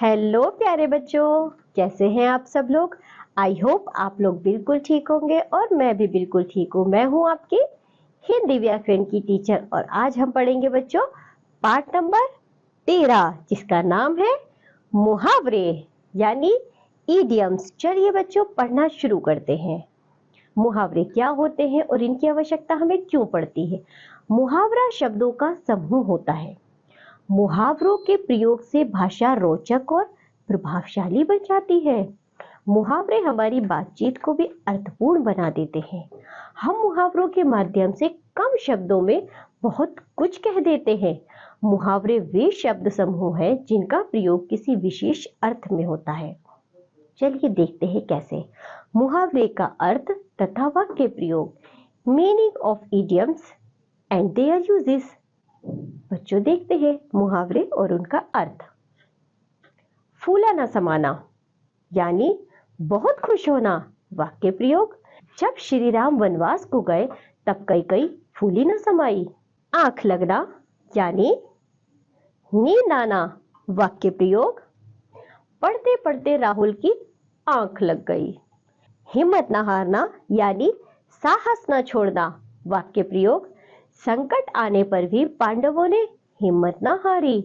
Hello प्यारे बच्चों, कैसे हैं आप सब लोग। आई होप आप लोग बिल्कुल ठीक होंगे और मैं भी बिल्कुल ठीक हूँ। मैं हूँ आपकी हिंदी व्याकरण की टीचर और आज हम पढ़ेंगे बच्चों पाठ नंबर 13 जिसका नाम है मुहावरे यानी इडियम्स। चलिए बच्चों पढ़ना शुरू करते हैं। मुहावरे क्या होते हैं और इनकी आवश्यकता हमें क्यों पड़ती है। मुहावरा शब्दों का समूह होता है। मुहावरों के प्रयोग से भाषा रोचक और प्रभावशाली बन जाती है। मुहावरे हमारी बातचीत को भी अर्थपूर्ण बना देते हैं। हम मुहावरों के माध्यम से कम शब्दों में बहुत कुछ कह देते हैं। मुहावरे वे शब्द समूह हैं जिनका प्रयोग किसी विशेष अर्थ में होता है। चलिए देखते हैं कैसे। मुहावरे का अर्थ तथा वाक्य प्रयोग, meaning of idioms and there uses. बच्चों देखते हैं मुहावरे और उनका अर्थ। फूला न समाना यानी बहुत खुश होना। वाक्य प्रयोग, जब श्री राम वनवास को गए तब कई फूली न समाई। आंख लगना यानी नींद आना। वाक्य प्रयोग, पढ़ते पढ़ते राहुल की आंख लग गई। हिम्मत न हारना यानी साहस न छोड़ना। वाक्य प्रयोग, संकट आने पर भी पांडवों ने हिम्मत न हारी।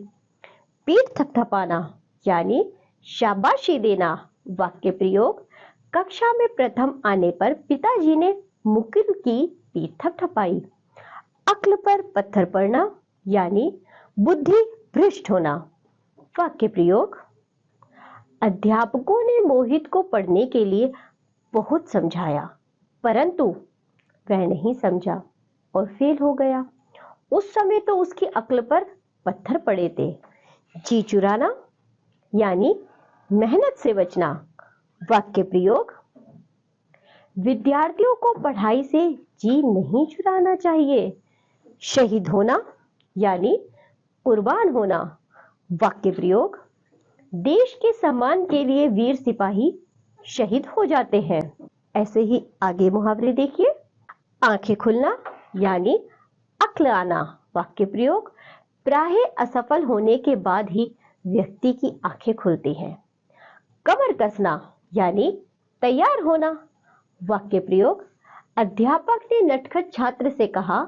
पीठ थपथपाना यानी शाबाशी देना। वाक्य प्रयोग, कक्षा में प्रथम आने पर पिताजी ने मुकुल की पीठ थपथपाई। अक्ल पर पत्थर पड़ना यानी बुद्धि भ्रष्ट होना। वाक्य प्रयोग, अध्यापकों ने मोहित को पढ़ने के लिए बहुत समझाया परंतु वह नहीं समझा और फेल हो गया। उस समय तो उसकी अक्ल पर पत्थर पड़े थे। जी चुराना यानी मेहनत से बचना। वाक्य प्रयोग, विद्यार्थियों को पढ़ाई से जी नहीं चुराना चाहिए। शहीद होना यानी कुर्बान होना। वाक्य प्रयोग, देश के सम्मान के लिए वीर सिपाही शहीद हो जाते हैं। ऐसे ही आगे मुहावरे देखिए। आंखें खुलना यानी अक्ल आना। वाक्य प्रयोग, प्राय असफल होने के बाद ही व्यक्ति की आंखें खुलती हैं। कमर कसना यानी तैयार होना। वाक्य प्रयोग, अध्यापक ने नटखट छात्र से कहा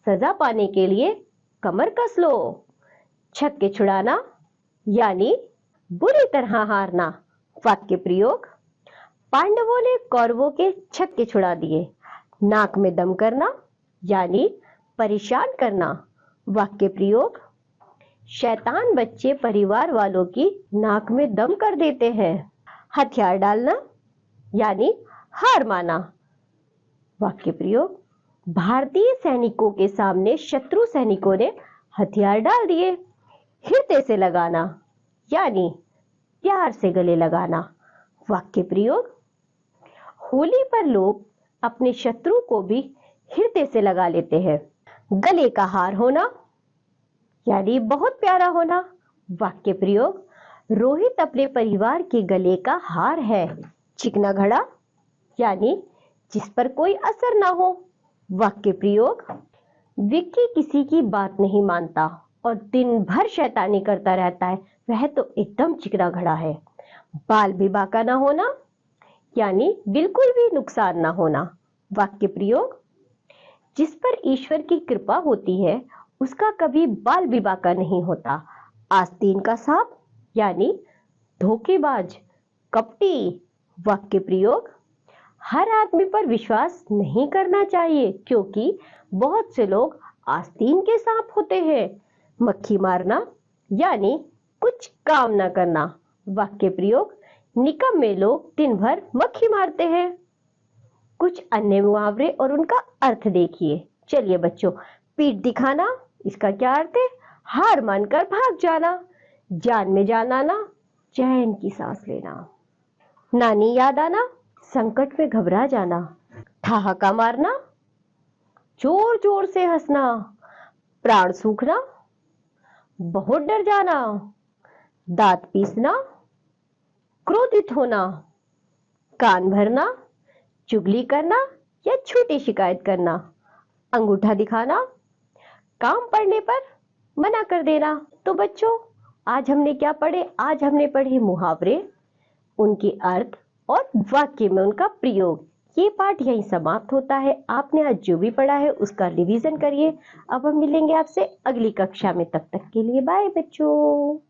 सजा पाने के लिए कमर कस लो। छत के छुड़ाना यानी बुरी तरह हारना। वाक्य प्रयोग, पांडवों ने कौरवों के छत के छुड़ा दिए। नाक में दम करना यानी परेशान करना। वाक्य प्रयोग, शैतान बच्चे परिवार वालों की नाक में दम कर देते हैं। हथियार डालना यानी हार माना। वाक्य प्रयोग, भारतीय सैनिकों के सामने शत्रु सैनिकों ने हथियार डाल दिए। हृदय से लगाना यानी प्यार से गले लगाना। वाक्य प्रयोग, होली पर लोग अपने शत्रु को भी हृदय से लगा लेते हैं। गले का हार होना यानी बहुत प्यारा होना। वाक्य प्रयोग, रोहित अपने परिवार के गले का हार है। चिकना घड़ा यानी जिस पर कोई असर ना हो। वाक्य प्रयोग, विक्की किसी की बात नहीं मानता और दिन भर शैतानी करता रहता है, वह तो एकदम चिकना घड़ा है। बाल भी बांका ना होना यानी बिल्कुल भी नुकसान ना होना। वाक्य प्रयोग, जिस पर ईश्वर की कृपा होती है उसका कभी बाल भी बांका नहीं होता। आस्तीन का सांप यानी धोखेबाज, कपटी। वाक्य प्रयोग, हर आदमी पर विश्वास नहीं करना चाहिए क्योंकि बहुत से लोग आस्तीन के सांप होते हैं। मक्खी मारना यानी कुछ काम ना करना। वाक्य प्रयोग, निकम्मे लोग दिन भर मक्खी मारते हैं। कुछ अन्य मुहावरे और उनका अर्थ देखिए। चलिए बच्चों, पीठ दिखाना इसका क्या अर्थ है? हार मानकर भाग जाना। जान में जान आना, चैन की सांस लेना। नानी याद आना, संकट में घबरा जाना। ठहाका मारना, जोर जोर से हंसना। प्राण सूखना, बहुत डर जाना। दांत पीसना, क्रोधित होना। कान भरना, चुगली करना या झूठी शिकायत करना। अंगूठा दिखाना, काम पड़ने पर मना कर देना। तो बच्चों, आज हमने क्या पढ़े? आज हमने पढ़े मुहावरे, उनके अर्थ और वाक्य में उनका प्रयोग। ये पाठ यहीं समाप्त होता है। आपने आज जो भी पढ़ा है उसका रिवीजन करिए। अब हम मिलेंगे आपसे अगली कक्षा में, तब तक के लिए बाय बच्चों।